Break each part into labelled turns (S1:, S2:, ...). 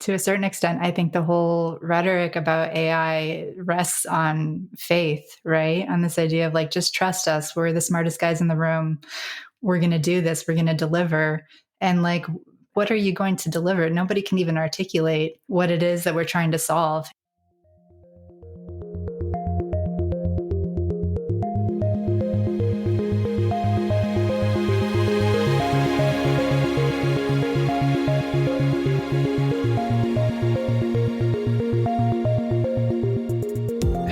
S1: To a certain extent, I think the whole rhetoric about AI rests on faith, right? On this idea of like, just trust us. We're the smartest guys in the room. We're going to do this. We're going to deliver. And like, what are you going to deliver? Nobody can even articulate what it is that we're trying to solve.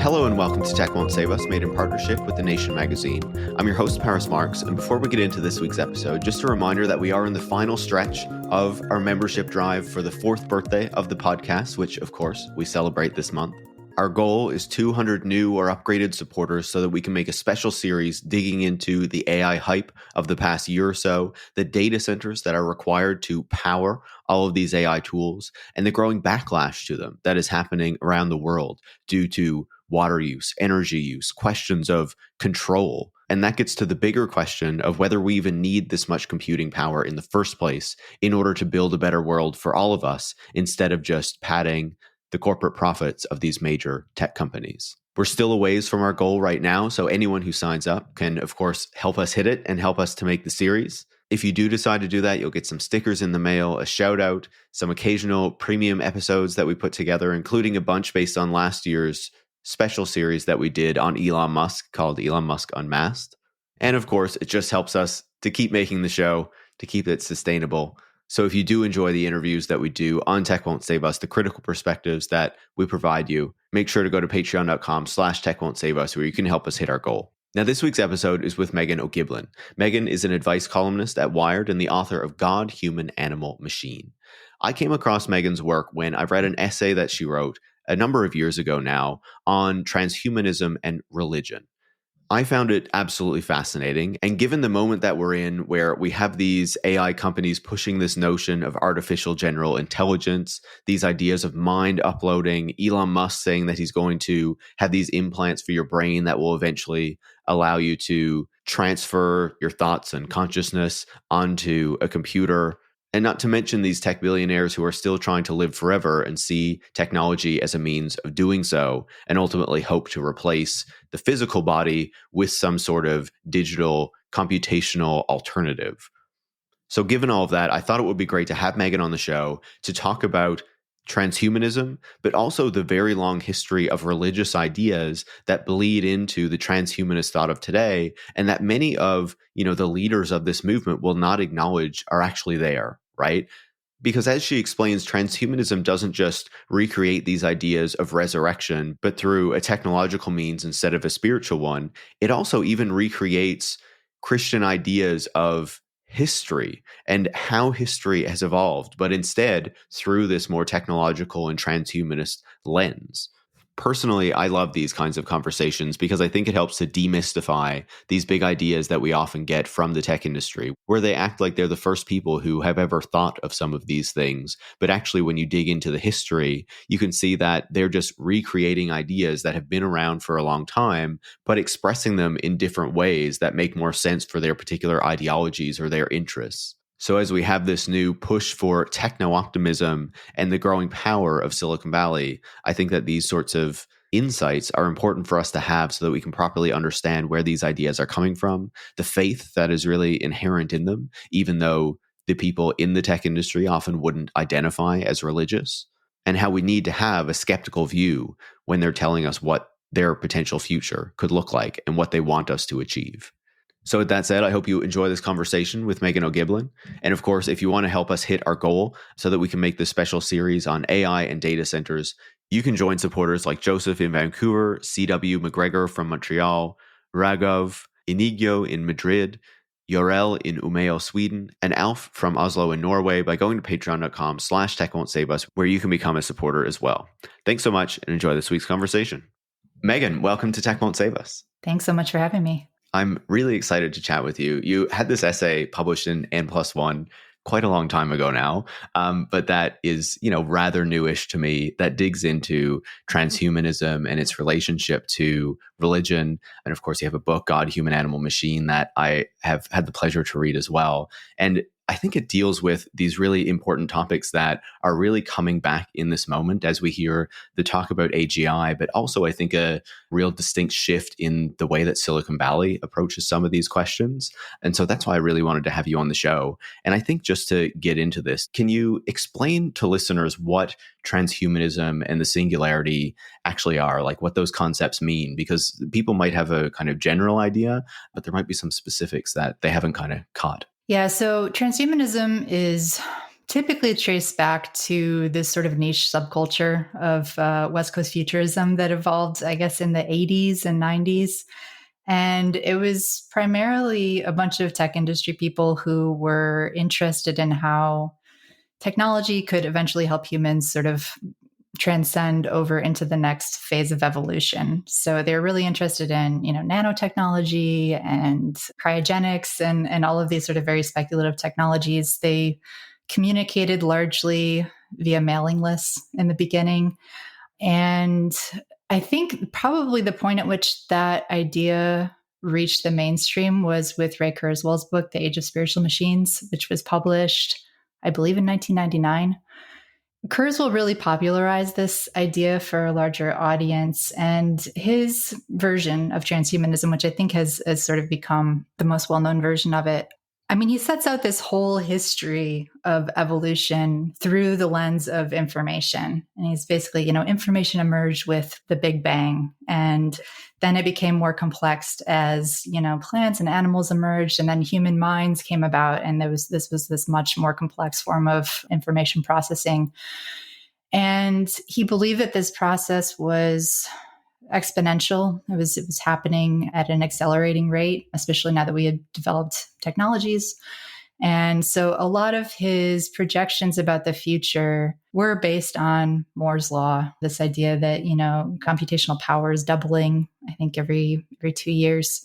S2: Hello and welcome to Tech Won't Save Us, made in partnership with The Nation magazine. I'm your host, Marx, and before we get into this week's episode, just a reminder that we are in the final stretch of our membership drive for the 4th birthday of the podcast, which, of course, we celebrate this month. Our goal is 200 new or upgraded supporters so that we can make a special series digging into the AI hype of the past year or so, the data centers that are required to power all of these AI tools, and the growing backlash to them that is happening around the world due to water use, energy use, questions of control. And that gets to the bigger question of whether we even need this much computing power in the first place in order to build a better world for all of us, instead of just padding the corporate profits of these major tech companies. We're still a ways from our goal right now, so anyone who signs up can, of course, help us hit it and help us to make the series. If you do decide to do that, you'll get some stickers in the mail, a shout out, some occasional premium episodes that we put together, including a bunch based on last year's special series that we did on Elon Musk called Elon Musk Unmasked. And of course, it just helps us to keep making the show, to keep it sustainable. So if you do enjoy the interviews that we do on Tech Won't Save Us, the critical perspectives that we provide you, make sure to go to patreon.com/Tech Won't Save Us, where you can help us hit our goal. Now, this week's episode is with Meghan O'Gieblyn. Meghan is an advice columnist at Wired and the author of God, Human, Animal, Machine. I came across Meghan's work when I read an essay that she wrote a number of years ago now on transhumanism and religion. I found it absolutely fascinating. And given the moment that we're in, where we have these AI companies pushing this notion of artificial general intelligence, these ideas of mind uploading, Elon Musk saying that he's going to have these implants for your brain that will eventually allow you to transfer your thoughts and consciousness onto a computer. And not to mention these tech billionaires who are still trying to live forever and see technology as a means of doing so, and ultimately hope to replace the physical body with some sort of digital computational alternative. So given all of that, I thought it would be great to have Meghan on the show to talk about transhumanism, but also the very long history of religious ideas that bleed into the transhumanist thought of today, and that many of, the leaders of this movement will not acknowledge are actually there, right? Because as she explains, transhumanism doesn't just recreate these ideas of resurrection, but through a technological means instead of a spiritual one, it also even recreates Christian ideas of history and how history has evolved, but instead through this more technological and transhumanist lens. Personally, I love these kinds of conversations because I think it helps to demystify these big ideas that we often get from the tech industry, where they act like they're the first people who have ever thought of some of these things. But actually, when you dig into the history, you can see that they're just recreating ideas that have been around for a long time, but expressing them in different ways that make more sense for their particular ideologies or their interests. So as we have this new push for techno optimism and the growing power of Silicon Valley, I think that these sorts of insights are important for us to have so that we can properly understand where these ideas are coming from, the faith that is really inherent in them, even though the people in the tech industry often wouldn't identify as religious, and how we need to have a skeptical view when they're telling us what their potential future could look like and what they want us to achieve. So with that said, I hope you enjoy this conversation with Meghan O'Gieblyn. And of course, if you want to help us hit our goal so that we can make this special series on AI and data centers, you can join supporters like Joseph in Vancouver, C.W. McGregor from Montreal, Raghav Inigyo in Madrid, Yorel in Umeå, Sweden, and Alf from Oslo in Norway by going to patreon.com/Tech Won't Save Us, where you can become a supporter as well. Thanks so much and enjoy this week's conversation. Meghan, welcome to Tech Won't Save Us.
S1: Thanks so much for having me.
S2: I'm really excited to chat with you. You had this essay published in N+1 quite a long time ago now, but that is, rather newish to me, that digs into transhumanism and its relationship to religion. And of course, you have a book, God, Human, Animal, Machine, that I have had the pleasure to read as well. And I think it deals with these really important topics that are really coming back in this moment as we hear the talk about AGI, but also I think a real distinct shift in the way that Silicon Valley approaches some of these questions. And so that's why I really wanted to have you on the show. And I think just to get into this, can you explain to listeners what transhumanism and the singularity actually are, like what those concepts mean? Because people might have a kind of general idea, but there might be some specifics that they haven't kind of caught.
S1: Yeah, so transhumanism is typically traced back to this sort of niche subculture of West Coast futurism that evolved, I guess, in the 80s and 90s. And it was primarily a bunch of tech industry people who were interested in how technology could eventually help humans sort of transcend over into the next phase of evolution. So they're really interested in, nanotechnology and cryogenics and all of these sort of very speculative technologies. They communicated largely via mailing lists in the beginning. And I think probably the point at which that idea reached the mainstream was with Ray Kurzweil's book, The Age of Spiritual Machines, which was published, I believe, in 1999. Kurzweil really popularized this idea for a larger audience, and his version of transhumanism, which I think has sort of become the most well-known version of it, I mean, he sets out this whole history of evolution through the lens of information. And he's basically, information emerged with the Big Bang. And then it became more complex as, plants and animals emerged, and then human minds came about. And this was this much more complex form of information processing. And he believed that this process was exponential. It was happening at an accelerating rate, especially now that we had developed technologies. And so a lot of his projections about the future were based on Moore's law, this idea that, computational power is doubling, I think, every 2 years.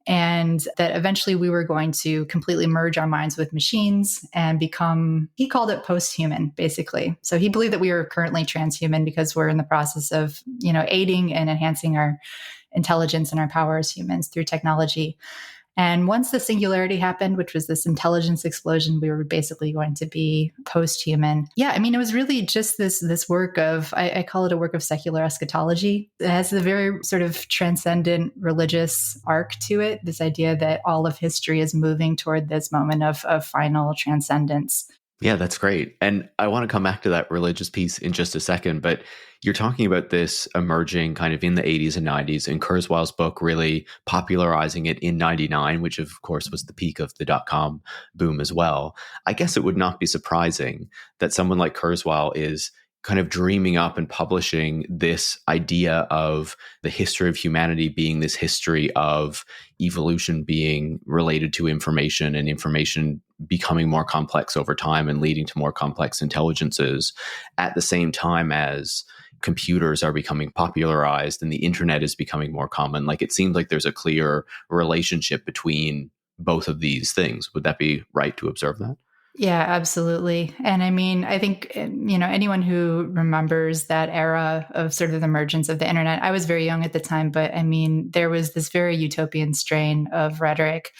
S1: And that eventually we were going to completely merge our minds with machines and become, he called it post-human, basically. So he believed that we were currently transhuman because we're in the process of, aiding and enhancing our intelligence and our power as humans through technology. And once the singularity happened, which was this intelligence explosion, we were basically going to be post-human. Yeah, I mean, it was really just this work of, I call it a work of secular eschatology. It has a very sort of transcendent religious arc to it, this idea that all of history is moving toward this moment of final transcendence.
S2: Yeah, that's great. And I want to come back to that religious piece in just a second, but you're talking about this emerging kind of in the 80s and 90s, and Kurzweil's book really popularizing it in 99, which of course was the peak of the dot-com boom as well. I guess it would not be surprising that someone like Kurzweil is kind of dreaming up and publishing this idea of the history of humanity being this history of evolution being related to information and information becoming more complex over time and leading to more complex intelligences at the same time as computers are becoming popularized and the internet is becoming more common. Like, it seems like there's a clear relationship between both of these things. Would that be right to observe that?
S1: Yeah, absolutely. And I mean, I think, anyone who remembers that era of sort of the emergence of the internet, I was very young at the time, but I mean, there was this very utopian strain of rhetoric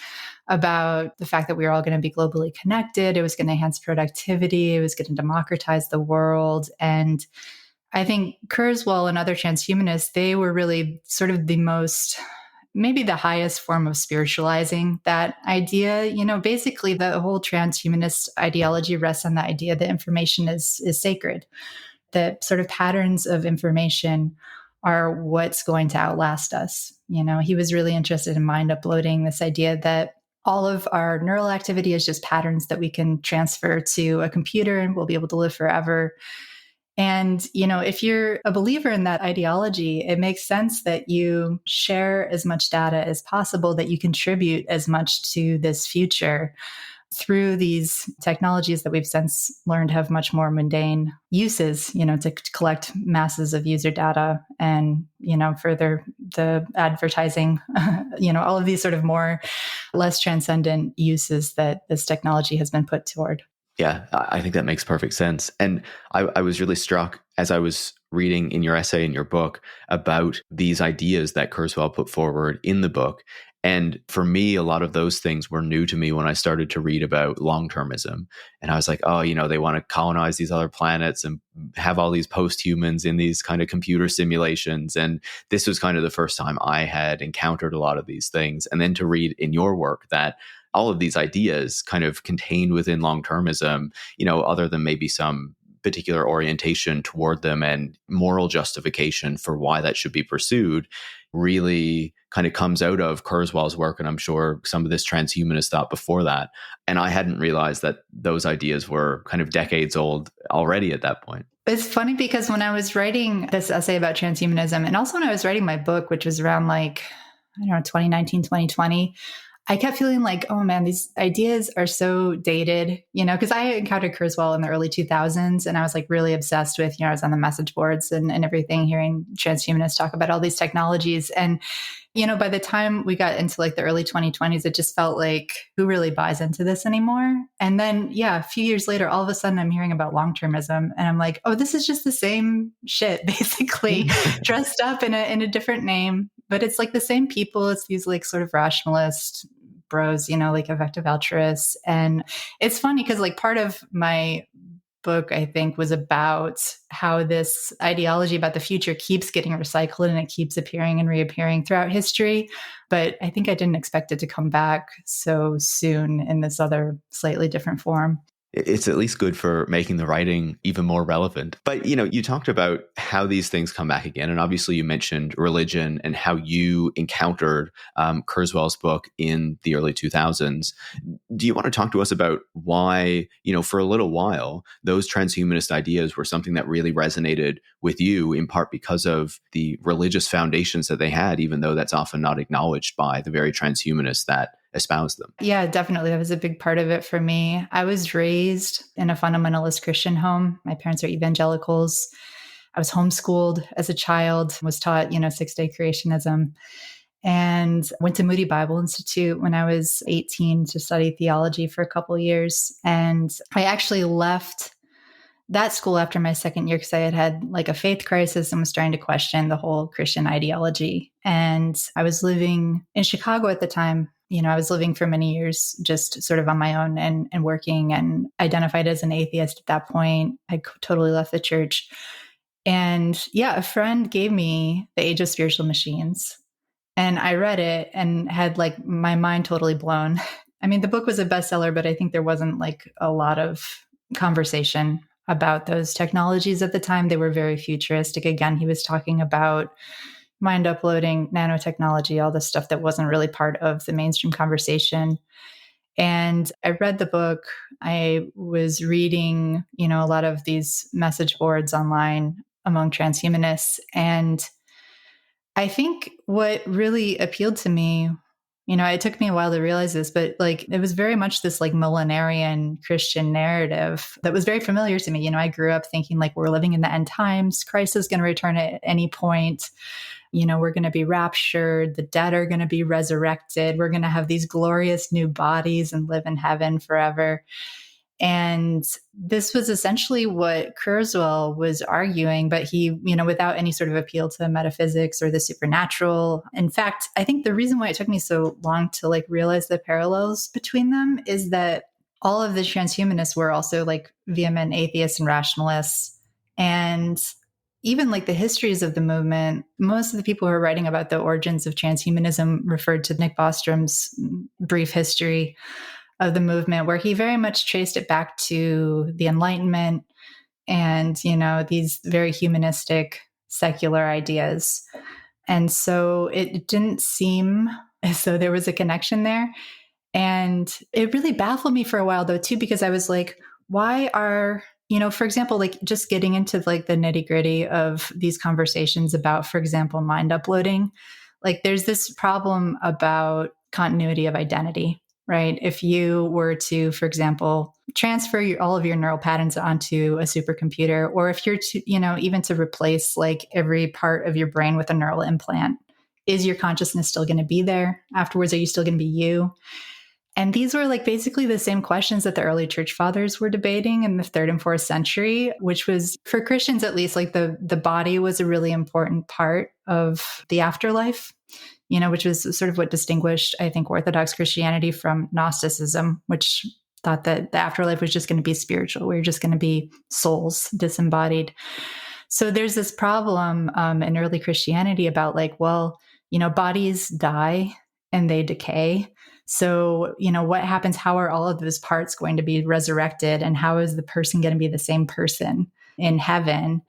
S1: about the fact that we were all going to be globally connected. It was going to enhance productivity. It was going to democratize the world. And I think Kurzweil and other transhumanists, they were really sort of the most, maybe the highest form of spiritualizing that idea. Basically the whole transhumanist ideology rests on the idea that information is sacred, that sort of patterns of information are what's going to outlast us. He was really interested in mind uploading, this idea that all of our neural activity is just patterns that we can transfer to a computer and we'll be able to live forever. And, if you're a believer in that ideology, it makes sense that you share as much data as possible, that you contribute as much to this future through these technologies that we've since learned have much more mundane uses, to collect masses of user data and, further the advertising, all of these sort of more less transcendent uses that this technology has been put toward.
S2: Yeah, I think that makes perfect sense. And I was really struck as I was reading in your essay in your book about these ideas that Kurzweil put forward in the book. And for me, a lot of those things were new to me when I started to read about long-termism. And I was like, oh, they want to colonize these other planets and have all these post-humans in these kind of computer simulations. And this was kind of the first time I had encountered a lot of these things. And then to read in your work that all of these ideas kind of contained within long-termism, other than maybe some particular orientation toward them and moral justification for why that should be pursued, really kind of comes out of Kurzweil's work, and I'm sure some of this transhumanist thought before that. And I hadn't realized that those ideas were kind of decades old already at that point.
S1: It's funny because when I was writing this essay about transhumanism, and also when I was writing my book, which was around 2019, 2020, I kept feeling like, oh man, these ideas are so dated, because I encountered Kurzweil in the early 2000s and I was like really obsessed with, I was on the message boards and everything, hearing transhumanists talk about all these technologies. And, by the time we got into like the early 2020s, it just felt like, who really buys into this anymore? And then, a few years later, all of a sudden I'm hearing about long-termism and I'm like, oh, this is just the same shit, basically dressed up in a different name. But it's like the same people. It's these like sort of rationalist bros, like effective altruists. And it's funny because like part of my book, I think, was about how this ideology about the future keeps getting recycled and it keeps appearing and reappearing throughout history. But I think I didn't expect it to come back so soon in this other slightly different form.
S2: It's at least good for making the writing even more relevant. But, you talked about how these things come back again. And obviously you mentioned religion and how you encountered Kurzweil's book in the early 2000s. Do you want to talk to us about why, for a little while, those transhumanist ideas were something that really resonated with you, in part because of the religious foundations that they had, even though that's often not acknowledged by the very transhumanists that espouse them?
S1: Yeah, definitely. That was a big part of it for me. I was raised in a fundamentalist Christian home. My parents are evangelicals. I was homeschooled as a child, was taught, 6-day creationism, and went to Moody Bible Institute when I was 18 to study theology for a couple of years. And I actually left that school after my second year because I had like a faith crisis and was trying to question the whole Christian ideology. And I was living in Chicago at the time. I was living for many years just sort of on my own and working, and identified as an atheist at that point. I totally left the church. And a friend gave me The Age of Spiritual Machines. And I read it and had like my mind totally blown. I mean, the book was a bestseller, but I think there wasn't like a lot of conversation about those technologies at the time. They were very futuristic. Again, he was talking about mind uploading, nanotechnology, all this stuff that wasn't really part of the mainstream conversation. And I read the book. I was reading, a lot of these message boards online among transhumanists. And I think what really appealed to me, it took me a while to realize this, but like it was very much this like millenarian Christian narrative that was very familiar to me. I grew up thinking like we're living in the end times. Christ is going to return at any point. We're going to be raptured. The dead are going to be resurrected. We're going to have these glorious new bodies and live in heaven forever. And this was essentially what Kurzweil was arguing, but he, without any sort of appeal to metaphysics or the supernatural. In fact, I think the reason why it took me so long to like realize the parallels between them is that all of the transhumanists were also like vehement atheists and rationalists. And even like the histories of the movement, most of the people who are writing about the origins of transhumanism referred to Nick Bostrom's brief history of the movement, where he very much traced it back to the Enlightenment and, these very humanistic secular ideas. And so it didn't seem as though there was a connection there. And it really baffled me for a while though, too, because I was like, why are, for example, like just getting into like the nitty gritty of these conversations about, for example, mind uploading, like there's this problem about continuity of identity. Right? If you were to, for example, transfer all of your neural patterns onto a supercomputer, or if you're to, even to replace like every part of your brain with a neural implant, is your consciousness still going to be there afterwards? Are you still going to be you? And these were like basically the same questions that the early church fathers were debating in the 3rd and 4th century, which was, for Christians at least, like the body was a really important part of the afterlife. which was sort of what distinguished, I think, Orthodox Christianity from Gnosticism, which thought that the afterlife was just going to be spiritual. We were just going to be souls disembodied. So there's this problem in early Christianity about like, well, bodies die and they decay. So, what happens? How are all of those parts going to be resurrected? And how is the person going to be the same person in heaven?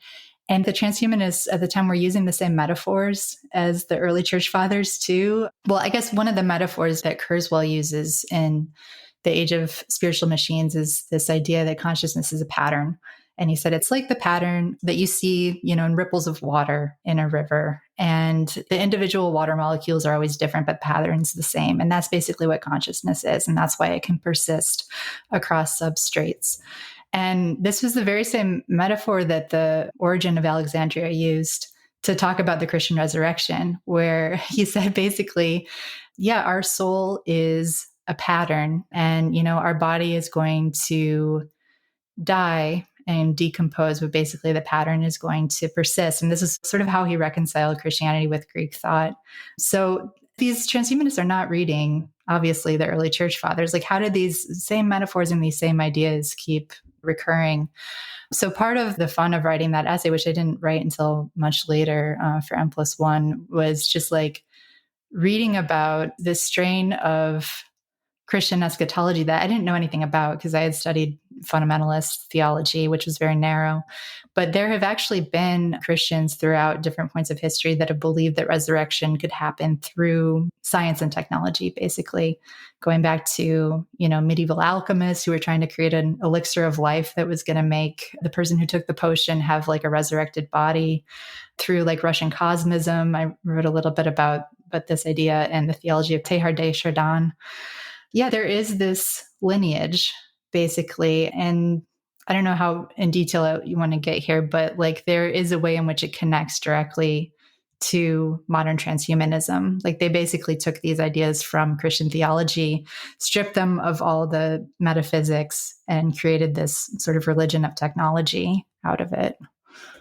S1: And the transhumanists at the time were using the same metaphors as the early church fathers too. Well, I guess one of the metaphors that Kurzweil uses in The Age of Spiritual Machines is this idea that consciousness is a pattern. And he said it's like the pattern that you see, in ripples of water in a river. And the individual water molecules are always different, but patterns the same. And that's basically what consciousness is. And that's why it can persist across substrates. And this was the very same metaphor that the Origin of Alexandria used to talk about the Christian resurrection, where he said basically, yeah, our soul is a pattern and, our body is going to die and decompose, but basically the pattern is going to persist. And this is sort of how he reconciled Christianity with Greek thought. So these transhumanists are not reading, obviously, the early church fathers. Like, how did these same metaphors and these same ideas keep recurring? So part of the fun of writing that essay, which I didn't write until much later for N+1, was just like reading about this strain of Christian eschatology that I didn't know anything about because I had studied fundamentalist theology, which was very narrow. But there have actually been Christians throughout different points of history that have believed that resurrection could happen through science and technology, basically going back to, medieval alchemists who were trying to create an elixir of life that was going to make the person who took the potion have like a resurrected body, through like Russian cosmism. I wrote a little bit about this idea and the theology of Teilhard de Chardin. Yeah, there is this lineage, basically. And I don't know how in detail you want to get here, but like there is a way in which it connects directly to modern transhumanism. Like they basically took these ideas from Christian theology, stripped them of all the metaphysics, and created this sort of religion of technology out of it.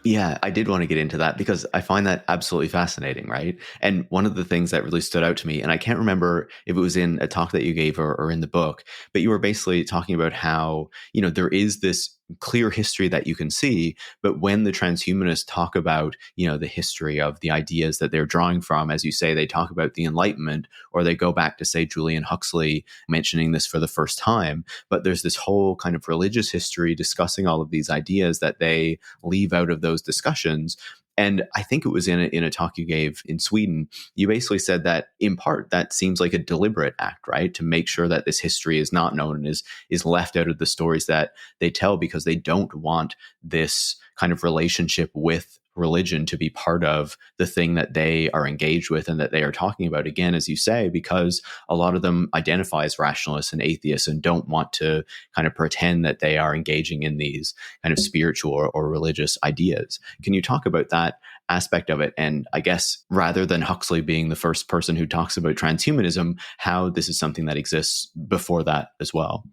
S2: Yeah, I did want to get into that because I find that absolutely fascinating, right? And one of the things that really stood out to me, and I can't remember if it was in a talk that you gave or in the book, but you were basically talking about how, there is this clear history that you can see, but when the transhumanists talk about, the history of the ideas that they're drawing from, as you say, they talk about the Enlightenment, or they go back to, say, Julian Huxley mentioning this for the first time, but there's this whole kind of religious history discussing all of these ideas that they leave out of those discussions. And I think it was in a talk you gave in Sweden, you basically said that in part that seems like a deliberate act, right? To make sure that this history is not known and is left out of the stories that they tell because they don't want this kind of relationship with religion to be part of the thing that they are engaged with and that they are talking about. Again, as you say, because a lot of them identify as rationalists and atheists and don't want to kind of pretend that they are engaging in these kind of spiritual or religious ideas. Can you talk about that aspect of it? And I guess rather than Huxley being the first person who talks about transhumanism, how this is something that exists before that as well?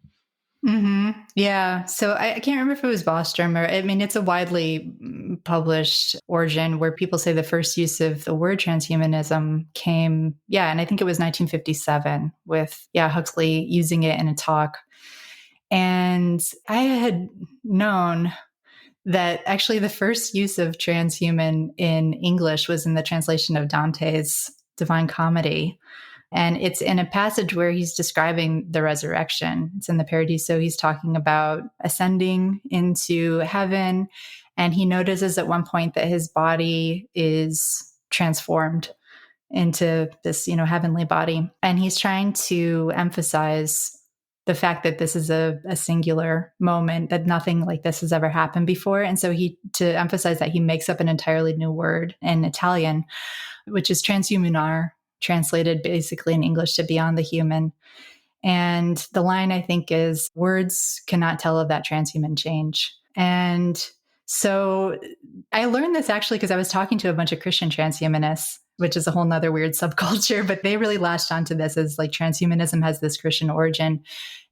S1: Mm-hmm. Yeah. So I can't remember if it was Bostrom or, it's a widely published origin where people say the first use of the word transhumanism came, and I think it was 1957 with, Huxley using it in a talk. And I had known that actually the first use of transhuman in English was in the translation of Dante's Divine Comedy. And it's in a passage where he's describing the resurrection. It's in the Paradiso. He's talking about ascending into heaven. And he notices at one point that his body is transformed into this, heavenly body. And he's trying to emphasize the fact that this is a singular moment, that nothing like this has ever happened before. And so to emphasize that, he makes up an entirely new word in Italian, which is transhumanar, translated basically in English to beyond the human. And the line, I think, is words cannot tell of that transhuman change. And so I learned this actually because I was talking to a bunch of Christian transhumanists, which is a whole nother weird subculture, but they really latched onto this as like transhumanism has this Christian origin.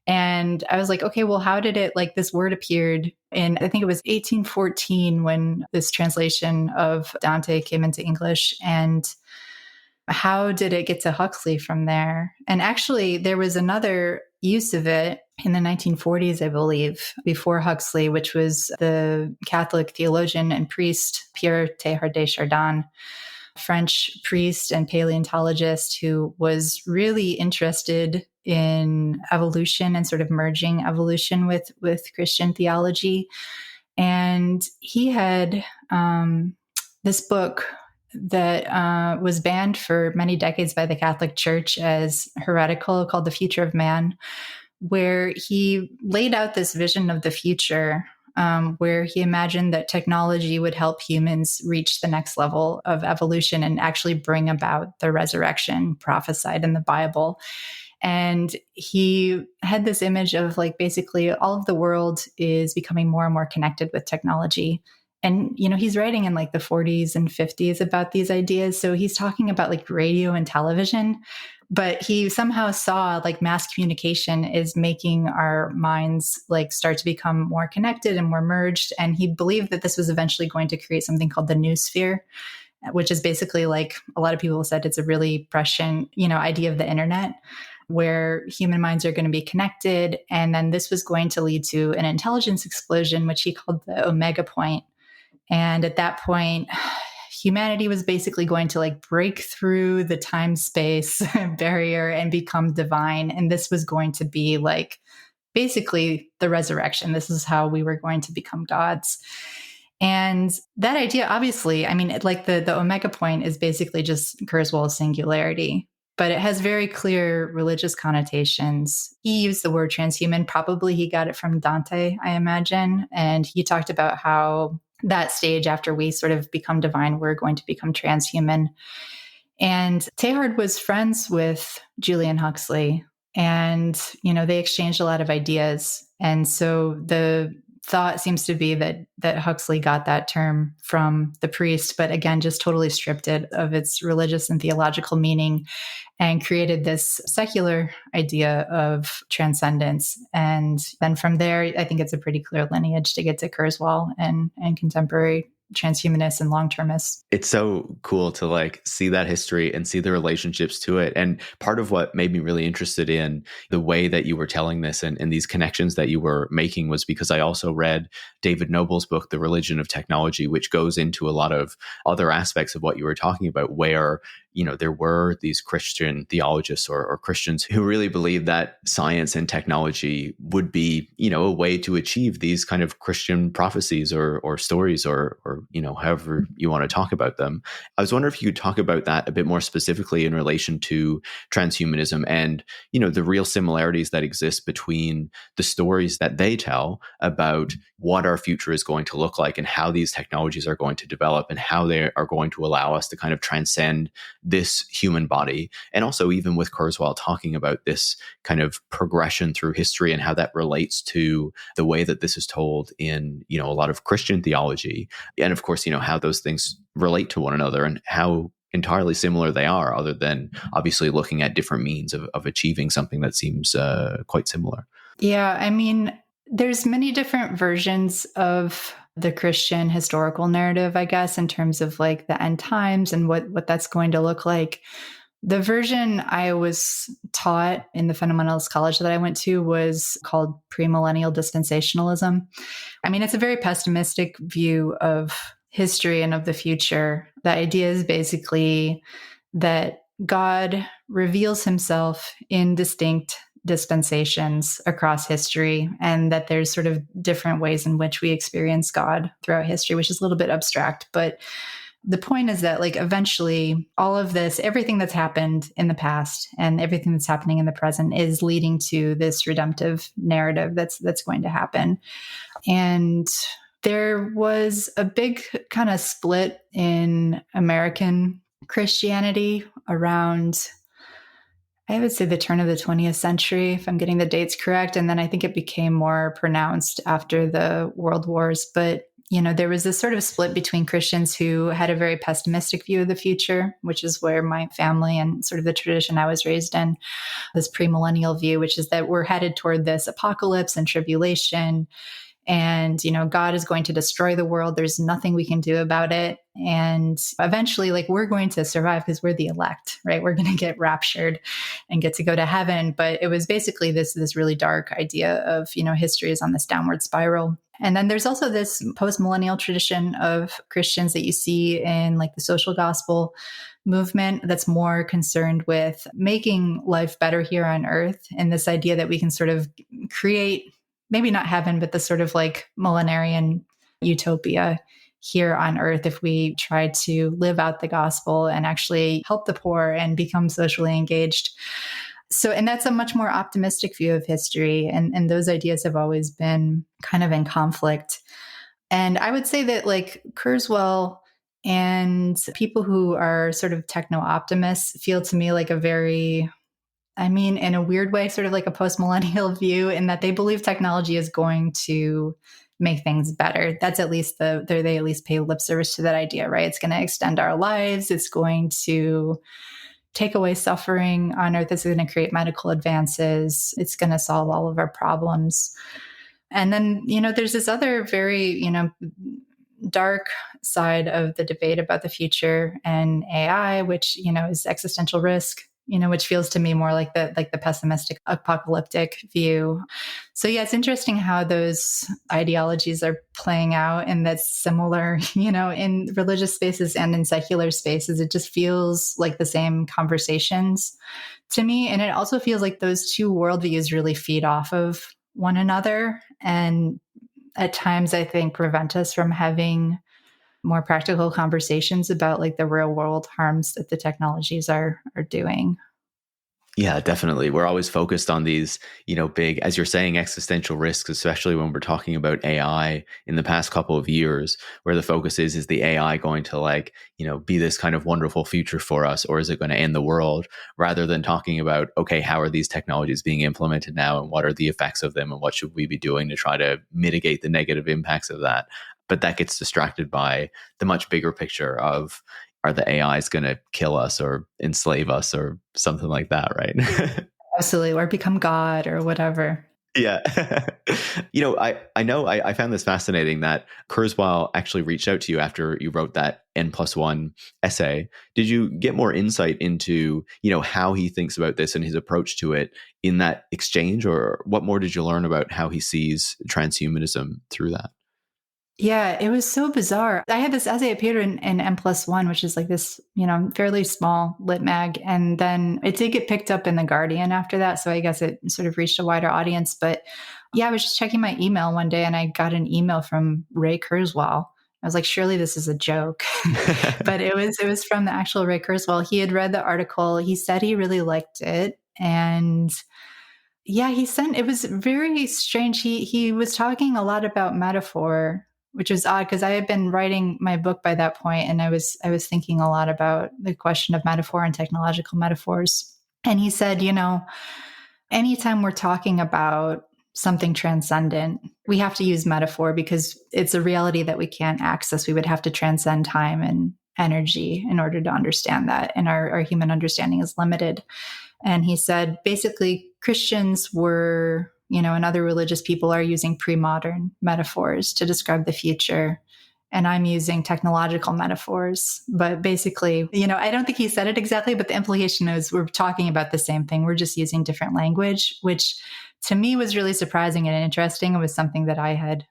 S1: And I was like, okay, well, how did it, like this word appeared in, I think it was 1814 when this translation of Dante came into English. And how did it get to Huxley from there? And actually, there was another use of it in the 1940s, I believe, before Huxley, which was the Catholic theologian and priest Pierre Teilhard de Chardin, French priest and paleontologist who was really interested in evolution and sort of merging evolution with Christian theology. And he had this book that was banned for many decades by the Catholic Church as heretical, called The Future of Man, where he laid out this vision of the future, where he imagined that technology would help humans reach the next level of evolution and actually bring about the resurrection prophesied in the Bible. And he had this image of like basically all of the world is becoming more and more connected with technology. And, you know, he's writing in like the 40s and 50s about these ideas. So he's talking about like radio and television, but he somehow saw like mass communication is making our minds like start to become more connected and more merged. And he believed that this was eventually going to create something called the new sphere, which is basically like a lot of people said it's a really prescient, you know, idea of the internet, where human minds are going to be connected. And then this was going to lead to an intelligence explosion, which he called the omega point. And at that point, humanity was basically going to like break through the time-space barrier and become divine. And this was going to be like basically the resurrection. This is how we were going to become gods. And that idea, obviously, I mean, like the omega point is basically just Kurzweil's singularity, but it has very clear religious connotations. He used the word transhuman. Probably he got it from Dante, I imagine. And he talked about how that stage after we sort of become divine, we're going to become transhuman. And Teilhard was friends with Julian Huxley, and, you know, they exchanged a lot of ideas. And so the thought seems to be that Huxley got that term from the priest, but again, just totally stripped it of its religious and theological meaning and created this secular idea of transcendence. And then from there, I think it's a pretty clear lineage to get to Kurzweil and contemporary transhumanists and long-termists.
S2: It's so cool to like see that history and see the relationships to it. And part of what made me really interested in the way that you were telling this and these connections that you were making was because I also read David Noble's book, The Religion of Technology, which goes into a lot of other aspects of what you were talking about, where, you know, there were these Christian theologians or Christians who really believed that science and technology would be, you know, a way to achieve these kind of Christian prophecies or stories or you know, however you want to talk about them. I was wondering if you could talk about that a bit more specifically in relation to transhumanism and, you know, the real similarities that exist between the stories that they tell about what our future is going to look like and how these technologies are going to develop and how they are going to allow us to kind of transcend this human body. And also even with Kurzweil talking about this kind of progression through history and how that relates to the way that this is told in, you know, a lot of Christian theology. And of course, you know, how those things relate to one another and how entirely similar they are, other than obviously looking at different means of achieving something that seems quite similar.
S1: Yeah, I mean, there's many different versions of the Christian historical narrative, I guess, in terms of like the end times and what that's going to look like. The version I was taught in the fundamentalist college that I went to was called Premillennial Dispensationalism. I mean, it's a very pessimistic view of history and of the future. The idea is basically that God reveals himself in distinct dispensations across history, and that there's sort of different ways in which we experience God throughout history, which is a little bit abstract. But the point is that like eventually all of this, everything that's happened in the past and everything that's happening in the present is leading to this redemptive narrative that's going to happen. And there was a big kind of split in American Christianity around, I would say, the turn of the 20th century, if I'm getting the dates correct. And then I think it became more pronounced after the World Wars. But, you know, there was this sort of split between Christians who had a very pessimistic view of the future, which is where my family and sort of the tradition I was raised in, this premillennial view, which is that we're headed toward this apocalypse and tribulation. and, God is going to destroy the world. There's nothing we can do about it. And eventually, like, we're going to survive because we're the elect, right? We're going to get raptured and get to go to heaven. But it was basically this really dark idea of, history is on this downward spiral. And then there's also this post-millennial tradition of Christians that you see in like the social gospel movement that's more concerned with making life better here on earth, and this idea that we can sort of create maybe not heaven, but the sort of like millenarian utopia here on earth if we try to live out the gospel and actually help the poor and become socially engaged. So, and that's a much more optimistic view of history. And those ideas have always been kind of in conflict. And I would say that like Kurzweil and people who are sort of techno optimists feel to me like a very, in a weird way, sort of like a post-millennial view, in that they believe technology is going to make things better. That's at least they at least pay lip service to that idea, right? It's going to extend our lives. It's going to take away suffering on earth. It's going to create medical advances. It's going to solve all of our problems. And then, there's this other very, dark side of the debate about the future and AI, which, is existential risk, which feels to me more like the pessimistic apocalyptic view. So yeah, it's interesting how those ideologies are playing out, and that's similar, in religious spaces and in secular spaces. It just feels like the same conversations to me. And it also feels like those two worldviews really feed off of one another. And at times, I think, prevent us from having more practical conversations about like the real world harms that the technologies are doing.
S2: Yeah, definitely. We're always focused on these, big, as you're saying, existential risks, especially when we're talking about AI in the past couple of years, where the focus is the AI going to be this kind of wonderful future for us, or is it going to end the world, rather than talking about, okay, how are these technologies being implemented now and what are the effects of them and what should we be doing to try to mitigate the negative impacts of that? But that gets distracted by the much bigger picture of, are the AIs going to kill us or enslave us or something like that, right?
S1: Absolutely. Or become God or whatever.
S2: Yeah. I know I found this fascinating that Kurzweil actually reached out to you after you wrote that N+1 essay. Did you get more insight into, how he thinks about this and his approach to it in that exchange? Or what more did you learn about how he sees transhumanism through that?
S1: Yeah, it was so bizarre. I had this essay appeared in N+1, which is like this, fairly small lit mag. And then it did get picked up in The Guardian after that. So I guess it sort of reached a wider audience. But yeah, I was just checking my email one day and I got an email from Ray Kurzweil. I was like, surely this is a joke. But it was from the actual Ray Kurzweil. He had read the article. He said he really liked it. And yeah, it was very strange. He was talking a lot about metaphor, which was odd because I had been writing my book by that point, and I was thinking a lot about the question of metaphor and technological metaphors. And he said, anytime we're talking about something transcendent, we have to use metaphor because it's a reality that we can't access. We would have to transcend time and energy in order to understand that. And our human understanding is limited. And he said, basically, Christians were, and other religious people are using pre-modern metaphors to describe the future. And I'm using technological metaphors. But basically, I don't think he said it exactly, but the implication is we're talking about the same thing. We're just using different language, which to me was really surprising and interesting. It was something that I had,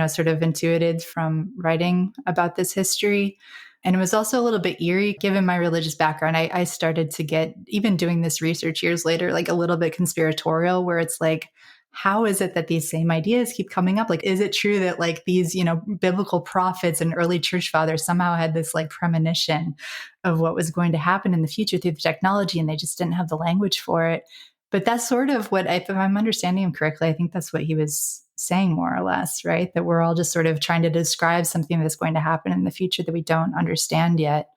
S1: sort of intuited from writing about this history. And it was also a little bit eerie given my religious background. I started to get, even doing this research years later, like a little bit conspiratorial, where it's like, how is it that these same ideas keep coming up? Like, is it true that like these, biblical prophets and early church fathers somehow had this like premonition of what was going to happen in the future through the technology and they just didn't have the language for it? But that's sort of what, if I'm understanding him correctly, I think that's what he was saying more or less, right? That we're all just sort of trying to describe something that's going to happen in the future that we don't understand yet.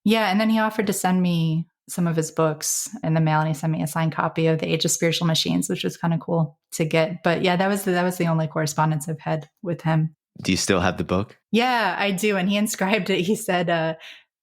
S1: Yeah. And then he offered to send me some of his books in the mail, and he sent me a signed copy of The Age of Spiritual Machines, which was kind of cool to get. But yeah, that was the only correspondence I've had with him.
S2: Do you still have the book?
S1: Yeah, I do. And he inscribed it. He said,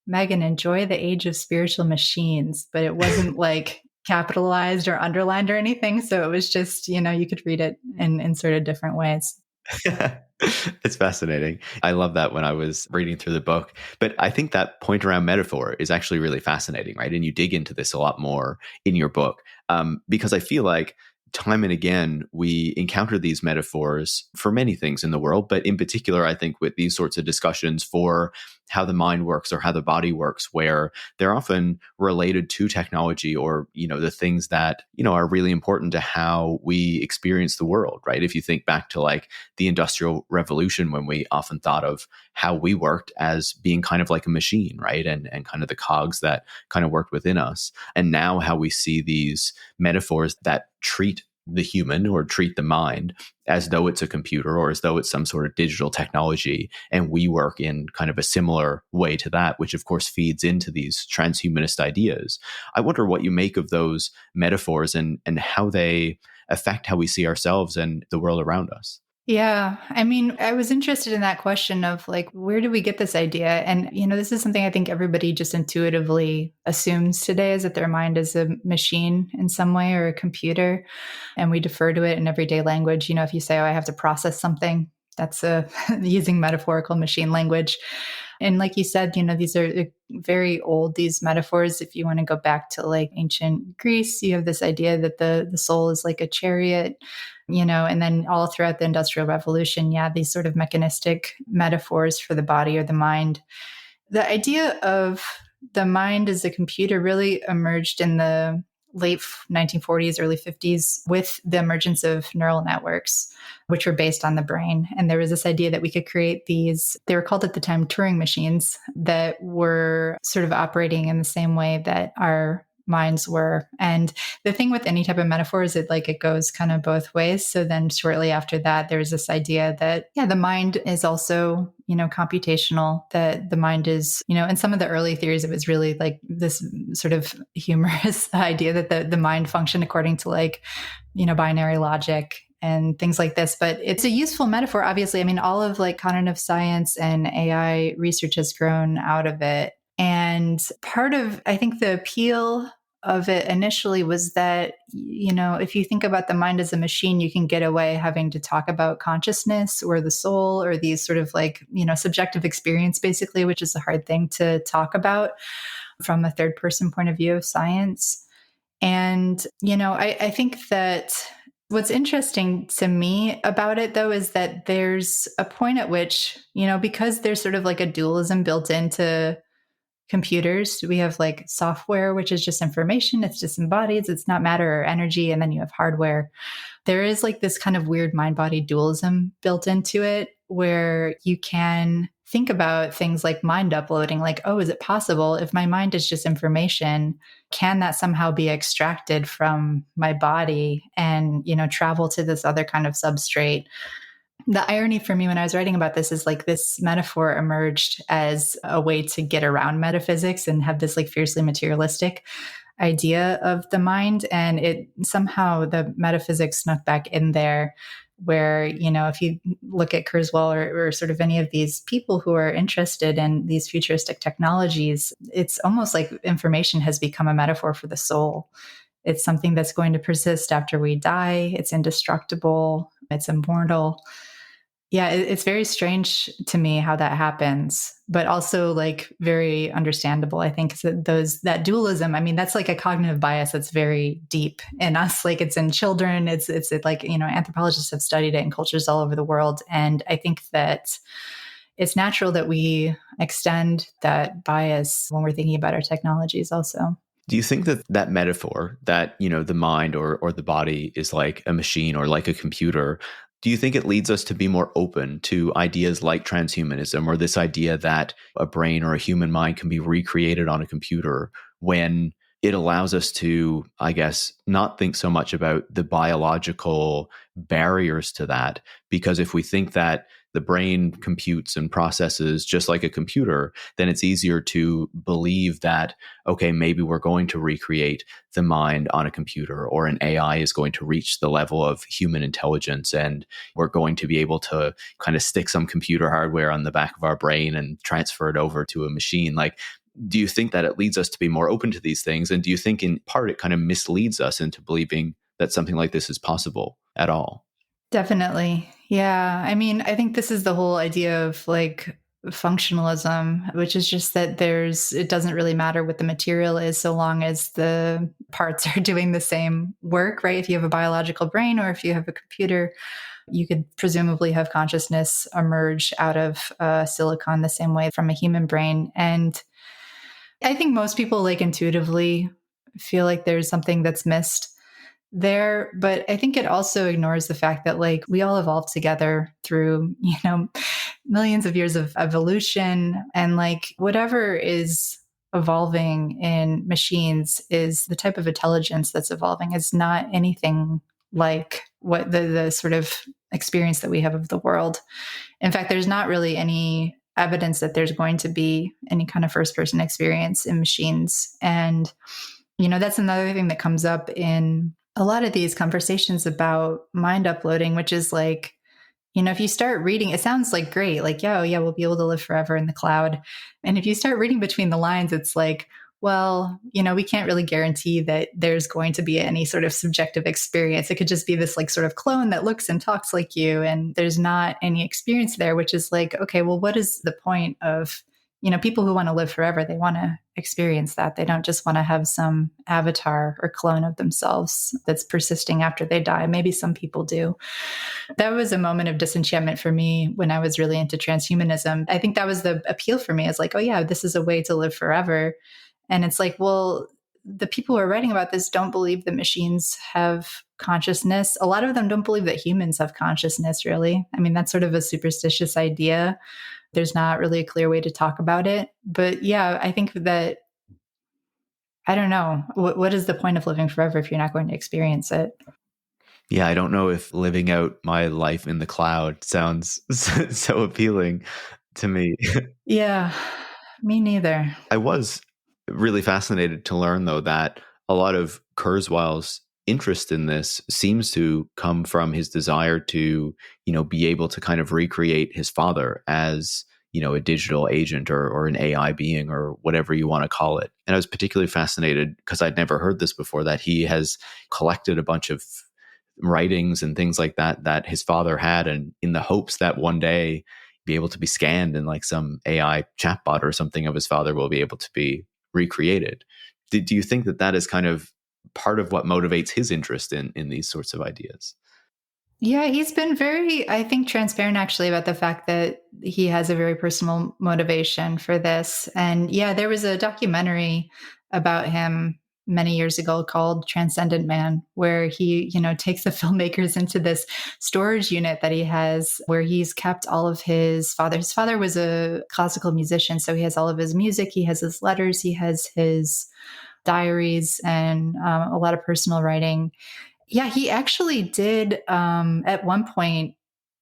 S1: Megan, enjoy The Age of Spiritual Machines. But it wasn't like capitalized or underlined or anything. So it was just, you could read it in sort of different ways.
S2: It's fascinating. I love that when I was reading through the book. But I think that point around metaphor is actually really fascinating, right? And you dig into this a lot more in your book, because I feel like time and again, we encounter these metaphors for many things in the world, but in particular, I think with these sorts of discussions for how the mind works or how the body works, where they're often related to technology or, the things that, are really important to how we experience the world, right? If you think back to like the Industrial Revolution, when we often thought of how we worked as being kind of like a machine, right? And kind of the cogs that kind of worked within us. And now how we see these metaphors that treat the human or treat the mind as though it's a computer or as though it's some sort of digital technology. And we work in kind of a similar way to that, which of course feeds into these transhumanist ideas. I wonder what you make of those metaphors and how they affect how we see ourselves and the world around us.
S1: Yeah. I mean, I was interested in that question of like, where do we get this idea? And, this is something I think everybody just intuitively assumes today, is that their mind is a machine in some way or a computer. And we defer to it in everyday language. If you say, oh, I have to process something, that's using metaphorical machine language. And like you said, these are very old, these metaphors. If you want to go back to like ancient Greece, you have this idea that the soul is like a chariot, and then all throughout the Industrial Revolution, these sort of mechanistic metaphors for the body or the mind. The idea of the mind as a computer really emerged in the late 1940s, early 50s with the emergence of neural networks, which were based on the brain. And there was this idea that we could create these, they were called at the time Turing machines, that were sort of operating in the same way that our minds were. And the thing with any type of metaphor is it goes kind of both ways. So then shortly after that, there's this idea that, the mind is also, computational, that the mind is, in some of the early theories, it was really like this sort of humorous idea that the mind functioned according to like, binary logic and things like this. But it's a useful metaphor, obviously. I mean, all of like cognitive science and AI research has grown out of it. And part of, I think, the appeal of it initially was that, if you think about the mind as a machine, you can get away having to talk about consciousness or the soul or these sort of like, subjective experience, basically, which is a hard thing to talk about from a third person point of view of science. And, I think that what's interesting to me about it, though, is that there's a point at which, because there's sort of like a dualism built into computers. We have like software, which is just information. It's disembodied. It's not matter or energy. And then you have hardware. There is like this kind of weird mind-body dualism built into it, where you can think about things like mind uploading, like, oh, is it possible if my mind is just information, can that somehow be extracted from my body and, travel to this other kind of substrate? The irony for me when I was writing about this is like this metaphor emerged as a way to get around metaphysics and have this like fiercely materialistic idea of the mind. And it somehow, the metaphysics snuck back in there, where, if you look at Kurzweil or sort of any of these people who are interested in these futuristic technologies, it's almost like information has become a metaphor for the soul. It's something that's going to persist after we die. It's indestructible. It's immortal. Yeah, it's very strange to me how that happens, but also like very understandable. I think that dualism, I mean, that's like a cognitive bias that's very deep in us. Like it's in children. It's like, anthropologists have studied it in cultures all over the world. And I think that it's natural that we extend that bias when we're thinking about our technologies also.
S2: Do you think that that metaphor that, the mind or the body is like a machine or like a computer, do you think it leads us to be more open to ideas like transhumanism, or this idea that a brain or a human mind can be recreated on a computer, when it allows us to, I guess, not think so much about the biological barriers to that? Because if we think that the brain computes and processes just like a computer, then it's easier to believe that, okay, maybe we're going to recreate the mind on a computer, or an AI is going to reach the level of human intelligence, and we're going to be able to kind of stick some computer hardware on the back of our brain and transfer it over to a machine. Like, do you think that it leads us to be more open to these things? And do you think in part it kind of misleads us into believing that something like this is possible at all?
S1: Definitely. Yeah. I mean, I think this is the whole idea of like functionalism, which is just that it doesn't really matter what the material is so long as the parts are doing the same work, right? If you have a biological brain or if you have a computer, you could presumably have consciousness emerge out of silicon the same way from a human brain. And I think most people like intuitively feel like there's something that's missed there, but I think it also ignores the fact that like we all evolved together through, millions of years of evolution, and like whatever is evolving in machines is the type of intelligence that's evolving is not anything like what the sort of experience that we have of the world. In fact, there's not really any evidence that there's going to be any kind of first person experience in machines. And, that's another thing that comes up in a lot of these conversations about mind uploading, which is like, if you start reading, it sounds like great, like, yeah, oh, yeah, we'll be able to live forever in the cloud. And if you start reading between the lines, it's like, well, we can't really guarantee that there's going to be any sort of subjective experience. It could just be this like sort of clone that looks and talks like you, and there's not any experience there, which is like, okay, well, what is the point of, people who want to live forever? They want to experience that. They don't just want to have some avatar or clone of themselves that's persisting after they die. Maybe some people do. That was a moment of disenchantment for me when I was really into transhumanism. I think that was the appeal for me. It's like, oh yeah, this is a way to live forever. And it's like, well, the people who are writing about this don't believe that machines have consciousness. A lot of them don't believe that humans have consciousness, really. I mean, that's sort of a superstitious idea. There's not really a clear way to talk about it. But yeah, I think that, I don't know, what is the point of living forever if you're not going to experience it?
S2: Yeah, I don't know if living out my life in the cloud sounds so appealing to me.
S1: Yeah, me neither.
S2: I was really fascinated to learn, though, that a lot of Kurzweil's interest in this seems to come from his desire to, be able to kind of recreate his father as, a digital agent or an AI being or whatever you want to call it. And I was particularly fascinated because I'd never heard this before, that he has collected a bunch of writings and things like that his father had, and in the hopes that one day be able to be scanned and like some AI chatbot or something of his father will be able to be recreated. Do you think that is kind of part of what motivates his interest in these sorts of ideas?
S1: Yeah, he's been very, I think, transparent actually about the fact that he has a very personal motivation for this. And yeah, there was a documentary about him many years ago called Transcendent Man, where he, takes the filmmakers into this storage unit that he has where he's kept all of his father. His father was a classical musician, so he has all of his music, he has his letters, he has his diaries, and a lot of personal writing. Yeah, he actually did at one point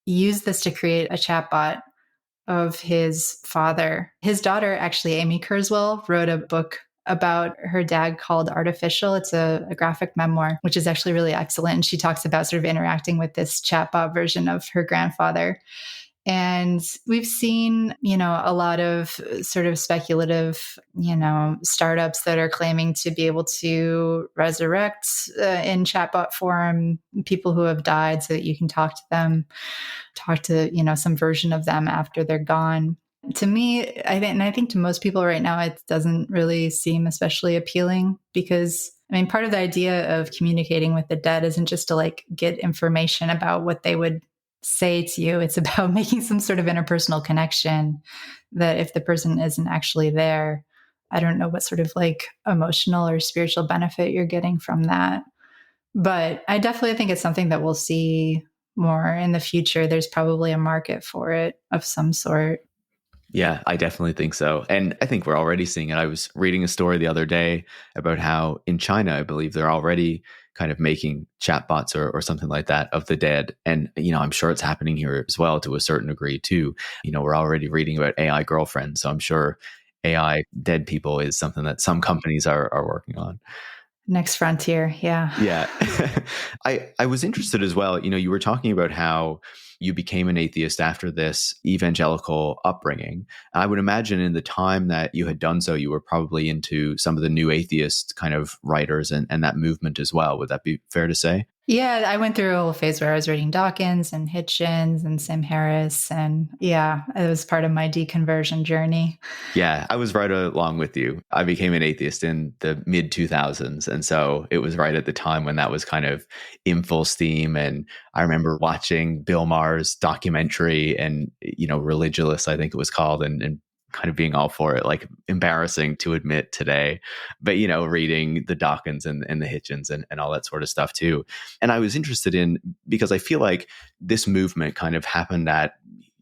S1: use this to create a chatbot of his father. His daughter, actually, Amy Kurzweil, wrote a book about her dad called Artificial. It's a graphic memoir, which is actually really excellent. And she talks about sort of interacting with this chatbot version of her grandfather. And we've seen, a lot of sort of speculative, startups that are claiming to be able to resurrect in chatbot form people who have died so that you can talk to them, talk to, some version of them after they're gone. To me, I think to most people right now, it doesn't really seem especially appealing because, I mean, part of the idea of communicating with the dead isn't just to like get information about what they would say to you. It's about making some sort of interpersonal connection that if the person isn't actually there, I don't know what sort of like emotional or spiritual benefit you're getting from that. But I definitely think it's something that we'll see more in the future. There's probably a market for it of some sort.
S2: Yeah, I definitely think so. And I think we're already seeing it. I was reading a story the other day about how in China, I believe they're already kind of making chatbots or something like that of the dead. And, I'm sure it's happening here as well to a certain degree too. We're already reading about AI girlfriends. So I'm sure AI dead people is something that some companies are working on.
S1: Next frontier. Yeah.
S2: Yeah. I was interested as well. You were talking about how you became an atheist after this evangelical upbringing. I would imagine in the time that you had done so, you were probably into some of the new atheist kind of writers and that movement as well. Would that be fair to say?
S1: Yeah, I went through a whole phase where I was reading Dawkins and Hitchens and Sam Harris. And yeah, it was part of my deconversion journey.
S2: Yeah, I was right along with you. I became an atheist in the mid 2000s. And so it was right at the time when that was kind of in full steam. And I remember watching Bill Maher's documentary and, Religulous, I think it was called, and kind of being all for it, like embarrassing to admit today. But, reading the Dawkins and the Hitchens and all that sort of stuff too. And I was interested in, because I feel like this movement kind of happened at,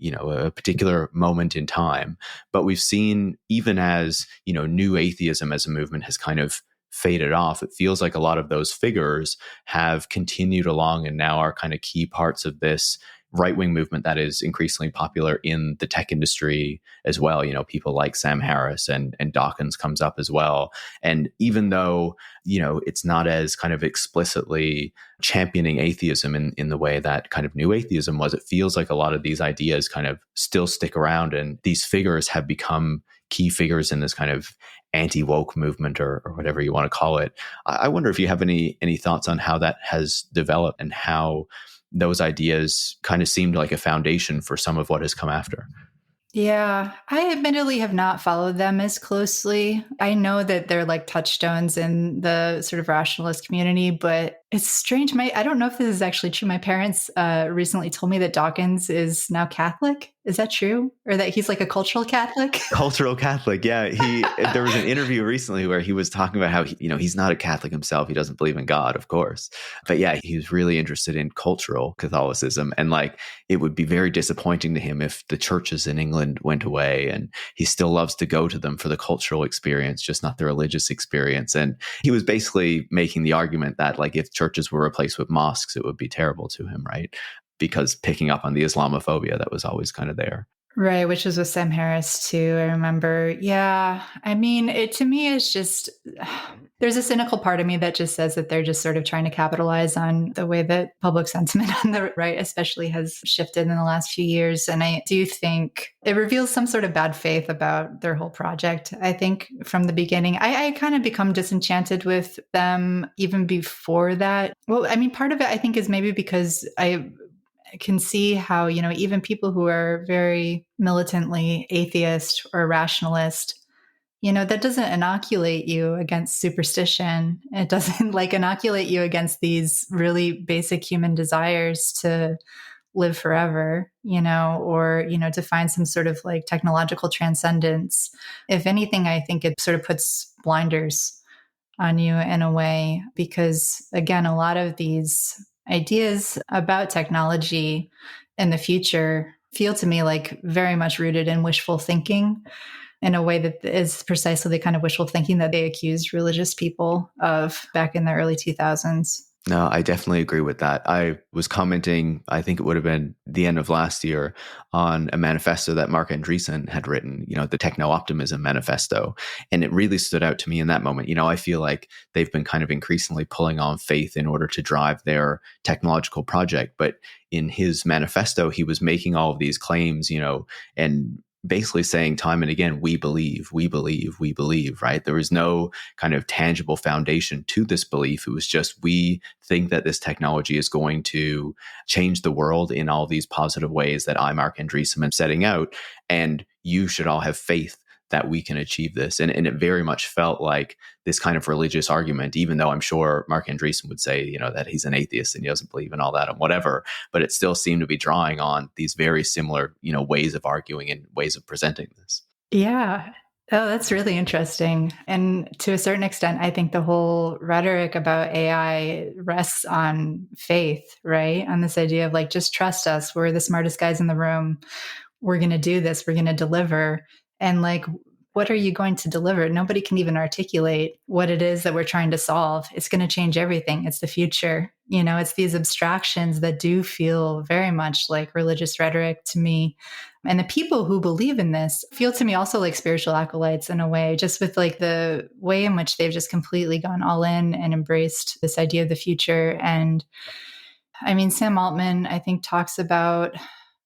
S2: a particular moment in time. But we've seen, even as, new atheism as a movement has kind of faded off, it feels like a lot of those figures have continued along and now are kind of key parts of this right-wing movement that is increasingly popular in the tech industry as well. People like Sam Harris and Dawkins comes up as well. And even though, it's not as kind of explicitly championing atheism in the way that kind of new atheism was, it feels like a lot of these ideas kind of still stick around, and these figures have become key figures in this kind of anti-woke movement or whatever you want to call it. I wonder if you have any thoughts on how that has developed and how those ideas kind of seemed like a foundation for some of what has come after.
S1: Yeah, I admittedly have not followed them as closely. I know that they're like touchstones in the sort of rationalist community, but it's strange. I don't know if this is actually true. My parents recently told me that Dawkins is now Catholic. Is that true? Or that he's like a cultural Catholic?
S2: Cultural Catholic, yeah. There was an interview recently where he was talking about how he's not a Catholic himself. He doesn't believe in God, of course, but yeah, he was really interested in cultural Catholicism, and like it would be very disappointing to him if the churches in England went away, and he still loves to go to them for the cultural experience, just not the religious experience. And he was basically making the argument that like if churches were replaced with mosques, it would be terrible to him, right? Because picking up on the Islamophobia that was always kind of there.
S1: Right, which was with Sam Harris too. I remember. Yeah. I mean, to me is just there's a cynical part of me that just says that they're just sort of trying to capitalize on the way that public sentiment on the right especially has shifted in the last few years. And I do think it reveals some sort of bad faith about their whole project. I think from the beginning, I kind of become disenchanted with them even before that. Well, I mean, part of it I think is maybe because I can see how, even people who are very militantly atheist or rationalist, that doesn't inoculate you against superstition. It doesn't like inoculate you against these really basic human desires to live forever, or, to find some sort of like technological transcendence. If anything, I think it sort of puts blinders on you in a way, because again, a lot of these ideas about technology in the future feel to me like very much rooted in wishful thinking in a way that is precisely the kind of wishful thinking that they accused religious people of back in the early 2000s.
S2: No, I definitely agree with that. I was commenting, I think it would have been the end of last year, on a manifesto that Mark Andreessen had written, the Techno Optimism Manifesto. And it really stood out to me in that moment. I feel like they've been kind of increasingly pulling on faith in order to drive their technological project. But in his manifesto, he was making all of these claims, and basically saying time and again, we believe, right? There was no kind of tangible foundation to this belief. It was just, we think that this technology is going to change the world in all these positive ways that I, Mark Andreessen, am setting out. And you should all have faith that we can achieve this. And it very much felt like this kind of religious argument, even though I'm sure Mark Andreessen would say, that he's an atheist and he doesn't believe in all that and whatever, but it still seemed to be drawing on these very similar, ways of arguing and ways of presenting this.
S1: Yeah. Oh, that's really interesting. And to a certain extent, I think the whole rhetoric about AI rests on faith, right? On this idea of like, just trust us. We're the smartest guys in the room. We're going to do this. We're going to deliver. And like, what are you going to deliver? Nobody can even articulate what it is that we're trying to solve. It's going to change everything. It's the future. It's these abstractions that do feel very much like religious rhetoric to me. And the people who believe in this feel to me also like spiritual acolytes in a way, just with like the way in which they've just completely gone all in and embraced this idea of the future. And I mean, Sam Altman, I think, talks about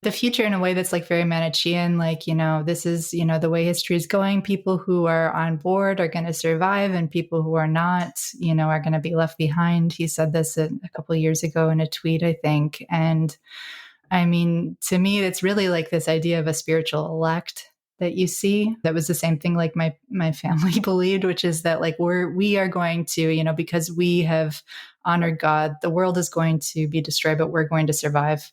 S1: the future in a way that's like very Manichean, like, this is, the way history is going. People who are on board are going to survive and people who are not, are going to be left behind. He said this a couple of years ago in a tweet, I think. And I mean, to me, it's really like this idea of a spiritual elect that you see. That was the same thing like my family believed, which is that like we are going to, because we have honored God, the world is going to be destroyed, but we're going to survive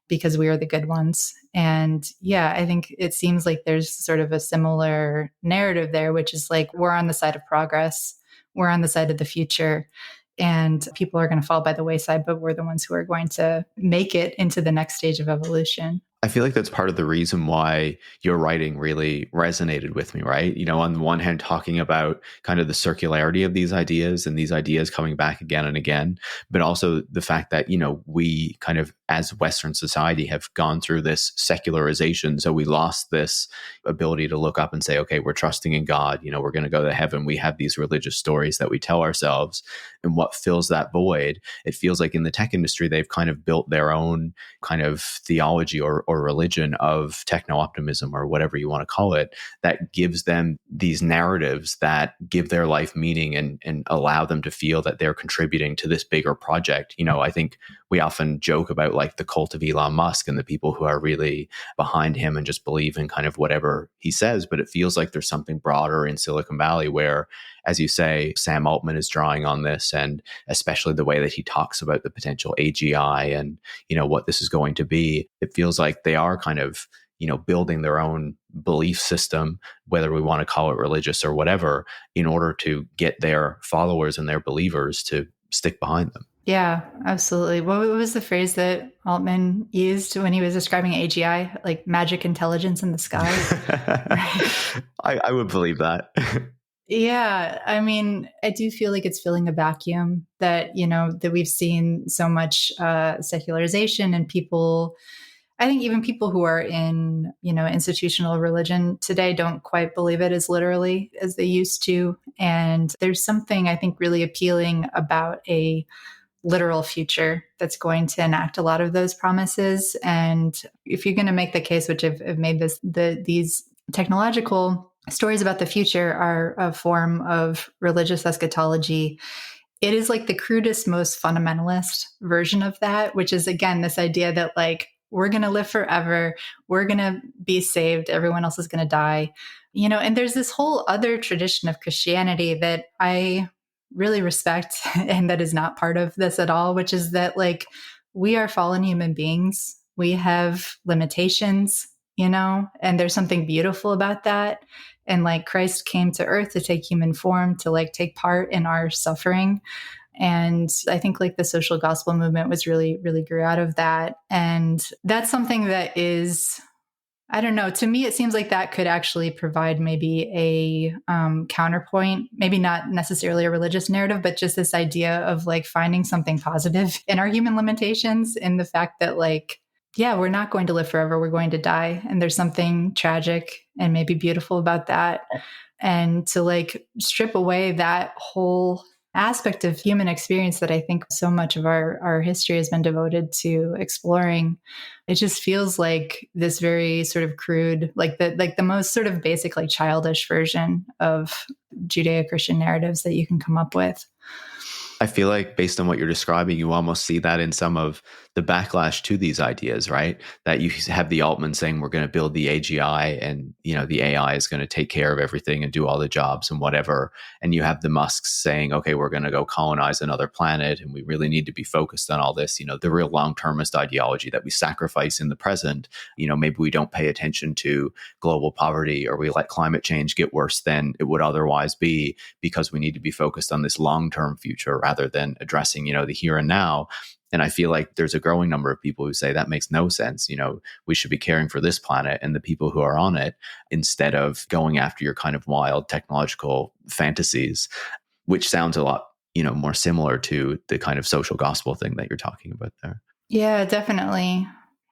S1: because we are the good ones. And yeah, I think it seems like there's sort of a similar narrative there, which is like we're on the side of progress, we're on the side of the future, and people are going to fall by the wayside, but we're the ones who are going to make it into the next stage of evolution.
S2: I feel like that's part of the reason why your writing really resonated with me, right? On the one hand, talking about kind of the circularity of these ideas and these ideas coming back again and again, but also the fact that, we kind of, as Western society, have gone through this secularization. So we lost this ability to look up and say, okay, we're trusting in God, we're going to go to heaven. We have these religious stories that we tell ourselves. And what fills that void? It feels like in the tech industry, they've kind of built their own kind of theology or religion of techno-optimism or whatever you want to call it, that gives them these narratives that give their life meaning and allow them to feel that they're contributing to this bigger project. I think we often joke about like the cult of Elon Musk and the people who are really behind him and just believe in kind of whatever he says, but it feels like there's something broader in Silicon Valley where, as you say, Sam Altman is drawing on this, and especially the way that he talks about the potential AGI and, what this is going to be. It feels like they are kind of, building their own belief system, whether we want to call it religious or whatever, in order to get their followers and their believers to stick behind them.
S1: Yeah, absolutely. What was the phrase that Altman used when he was describing AGI, like magic intelligence in the sky?
S2: I would believe that.
S1: Yeah, I mean, I do feel like it's filling a vacuum that, that we've seen so much secularization and people, I think even people who are in, institutional religion today don't quite believe it as literally as they used to. And there's something I think really appealing about a literal future that's going to enact a lot of those promises. And if you're going to make the case, which I've made these technological stories about the future are a form of religious eschatology, it is like the crudest, most fundamentalist version of that, which is, again, this idea that like, we're going to live forever. We're going to be saved. Everyone else is going to die. And there's this whole other tradition of Christianity that I really respect and that is not part of this at all, which is that like, we are fallen human beings. We have limitations, and there's something beautiful about that. And like Christ came to earth to take human form, to like take part in our suffering. And I think like the social gospel movement was really, really grew out of that. And that's something that is, I don't know, to me, it seems like that could actually provide maybe a counterpoint, maybe not necessarily a religious narrative, but just this idea of like finding something positive in our human limitations, in the fact that like, yeah, we're not going to live forever. We're going to die. And there's something tragic and maybe beautiful about that. And to like strip away that whole aspect of human experience that I think so much of our history has been devoted to exploring, it just feels like this very sort of crude, like the most sort of basic, like childish version of Judeo-Christian narratives that you can come up with.
S2: I feel like based on what you're describing, you almost see that in some of the backlash to these ideas, right? That you have the Altman saying we're going to build the AGI and, the AI is going to take care of everything and do all the jobs and whatever. And you have the Musks saying, okay, we're going to go colonize another planet and we really need to be focused on all this, the real long-termist ideology that we sacrifice in the present. Maybe we don't pay attention to global poverty or we let climate change get worse than it would otherwise be because we need to be focused on this long-term future rather than addressing, the here and now. And I feel like there's a growing number of people who say that makes no sense. We should be caring for this planet and the people who are on it instead of going after your kind of wild technological fantasies, which sounds a lot, more similar to the kind of social gospel thing that you're talking about there.
S1: Yeah, definitely.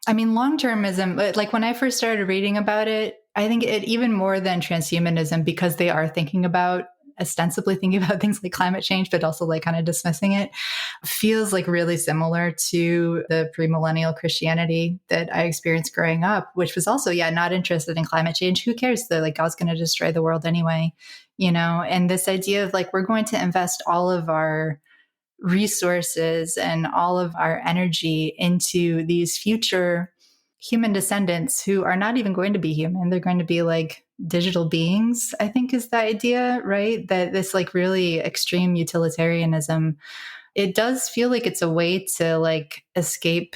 S1: I mean, long-termism, like when I first started reading about it, I think it even more than transhumanism, because they are thinking about ostensibly thinking about things like climate change, but also like kind of dismissing it, feels like really similar to the premillennial Christianity that I experienced growing up, which was also, not interested in climate change. Who cares? They're like, God's going to destroy the world anyway, and this idea of like, we're going to invest all of our resources and all of our energy into these future human descendants who are not even going to be human. They're going to be like digital beings, I think is the idea, right? That this like really extreme utilitarianism, it does feel like it's a way to like escape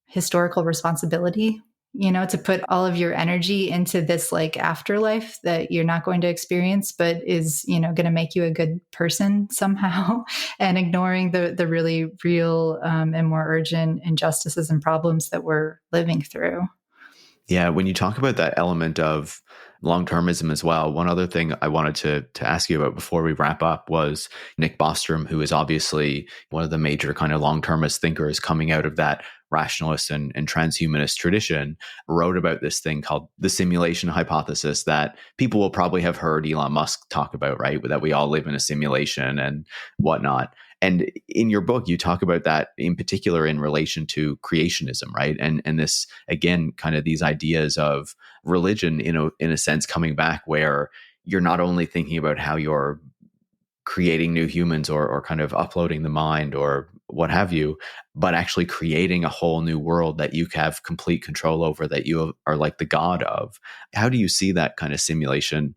S1: historical responsibility, to put all of your energy into this like afterlife that you're not going to experience, but is, going to make you a good person somehow, and ignoring the really real and more urgent injustices and problems that we're living through.
S2: Yeah, when you talk about that element of long-termism as well, one other thing I wanted to ask you about before we wrap up was Nick Bostrom, who is obviously one of the major kind of long-termist thinkers coming out of that rationalist and transhumanist tradition, wrote about this thing called the simulation hypothesis that people will probably have heard Elon Musk talk about, right? That we all live in a simulation and whatnot. And in your book, you talk about that in particular in relation to creationism, right? And this, again, kind of these ideas of religion, in a sense, coming back where you're not only thinking about how you're creating new humans or kind of uploading the mind or what have you, but actually creating a whole new world that you have complete control over, that you are like the god of. How do you see that kind of simulation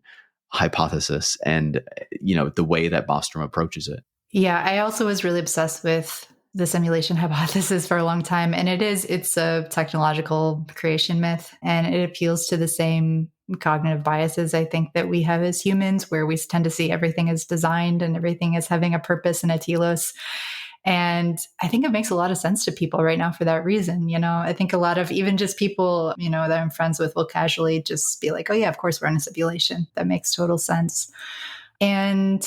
S2: hypothesis and, the way that Bostrom approaches it?
S1: Yeah, I also was really obsessed with the simulation hypothesis for a long time. And it's a technological creation myth, and it appeals to the same cognitive biases I think that we have as humans, where we tend to see everything as designed and everything as having a purpose and a telos. And I think it makes a lot of sense to people right now for that reason. I think a lot of even just people, that I'm friends with will casually just be like, oh yeah, of course we're in a simulation. That makes total sense. And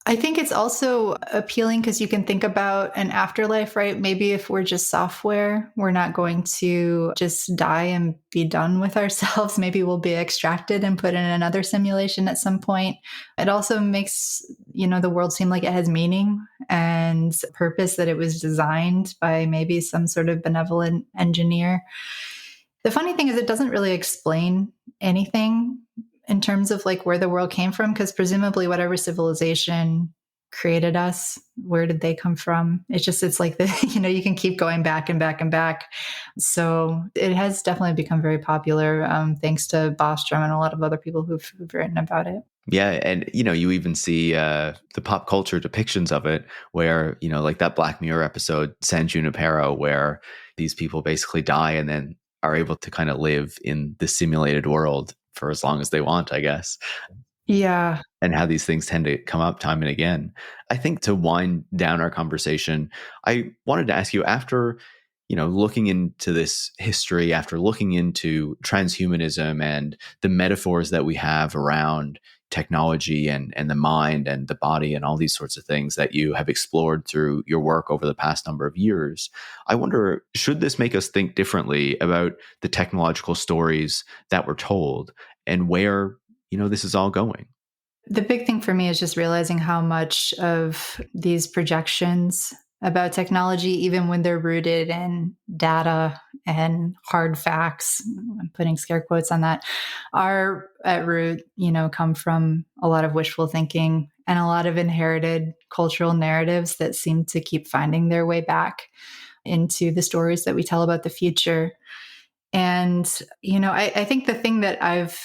S1: I think it's also appealing because you can think about an afterlife, right? Maybe if we're just software, we're not going to just die and be done with ourselves. Maybe we'll be extracted and put in another simulation at some point. It also makes, the world seem like it has meaning and purpose, that it was designed by maybe some sort of benevolent engineer. The funny thing is it doesn't really explain anything in terms of like where the world came from, because presumably whatever civilization created us, where did they come from? It's like you can keep going back and back and back. So it has definitely become very popular, thanks to Bostrom and a lot of other people who've written about it.
S2: Yeah. And, you even see the pop culture depictions of it where, like that Black Mirror episode, San Junipero, where these people basically die and then are able to kind of live in the simulated world for as long as they want, I guess.
S1: Yeah.
S2: And how these things tend to come up time and again. I think to wind down our conversation, I wanted to ask you, after, looking into this history, after looking into transhumanism and the metaphors that we have around technology and the mind and the body and all these sorts of things that you have explored through your work over the past number of years, I wonder, should this make us think differently about the technological stories that were told and where, this is all going?
S1: The big thing for me is just realizing how much of these projections about technology, even when they're rooted in data and hard facts, I'm putting scare quotes on that, are at root, come from a lot of wishful thinking and a lot of inherited cultural narratives that seem to keep finding their way back into the stories that we tell about the future. And, I think the thing that I've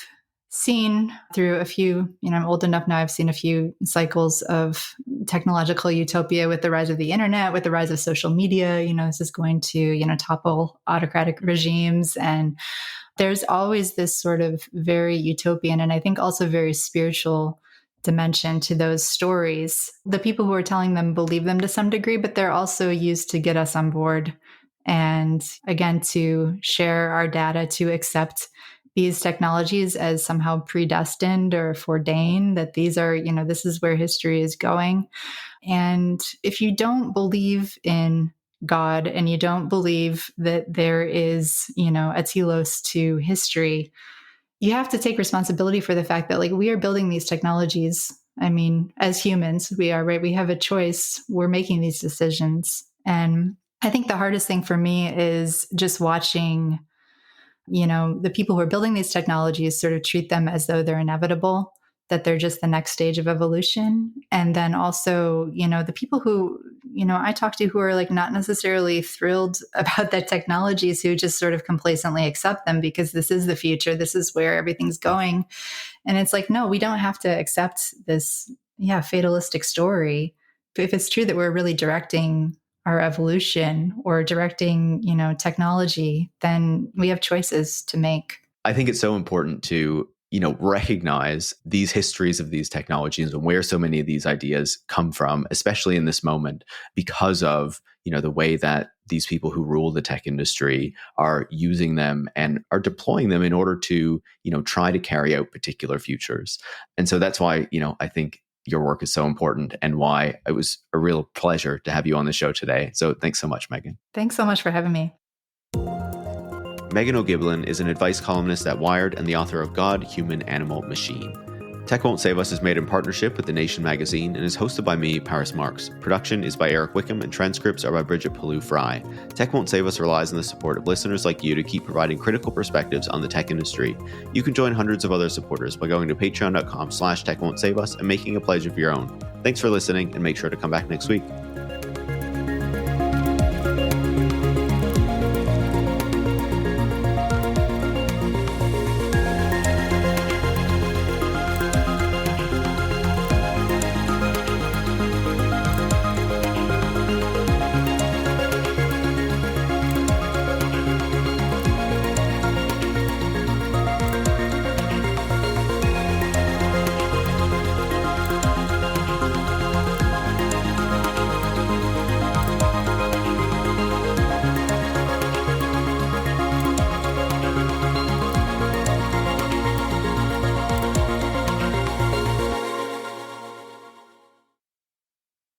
S1: seen through a few, I'm old enough now, I've seen a few cycles of technological utopia with the rise of the internet, with the rise of social media. This is going to, topple autocratic regimes. And there's always this sort of very utopian and I think also very spiritual dimension to those stories. The people who are telling them believe them to some degree, but they're also used to get us on board. And again, to share our data, to accept these technologies as somehow predestined or foreordained, that these are, this is where history is going. And if you don't believe in God and you don't believe that there is, a telos to history, you have to take responsibility for the fact that like we are building these technologies I mean, as humans, we are, right? We have a choice. We're making these decisions. And I think the hardest thing for me is just watching, the people who are building these technologies sort of treat them as though they're inevitable, that they're just the next stage of evolution. And then also, the people who, I talk to who are like not necessarily thrilled about that technologies, who just sort of complacently accept them because this is the future. This is where everything's going. And it's like, no, we don't have to accept this, fatalistic story. If it's true that we're really directing our evolution or directing, technology, then we have choices to make.
S2: I think it's so important to, recognize these histories of these technologies and where so many of these ideas come from, especially in this moment, because of, the way that these people who rule the tech industry are using them and are deploying them in order to, try to carry out particular futures. And so that's why, I think your work is so important and why it was a real pleasure to have you on the show today. So thanks so much, Meghan.
S1: Thanks so much for having me.
S2: Meghan O'Gieblyn is an advice columnist at Wired and the author of God, Human, Animal, Machine. Tech Won't Save Us is made in partnership with The Nation magazine and is hosted by me, Paris Marx. Production is by Eric Wickham and transcripts are by Brigitte Pawliw-Fry. Tech Won't Save Us relies on the support of listeners like you to keep providing critical perspectives on the tech industry. You can join hundreds of other supporters by going to patreon.com/techwon'tsave us and making a pledge of your own. Thanks for listening and make sure to come back next week.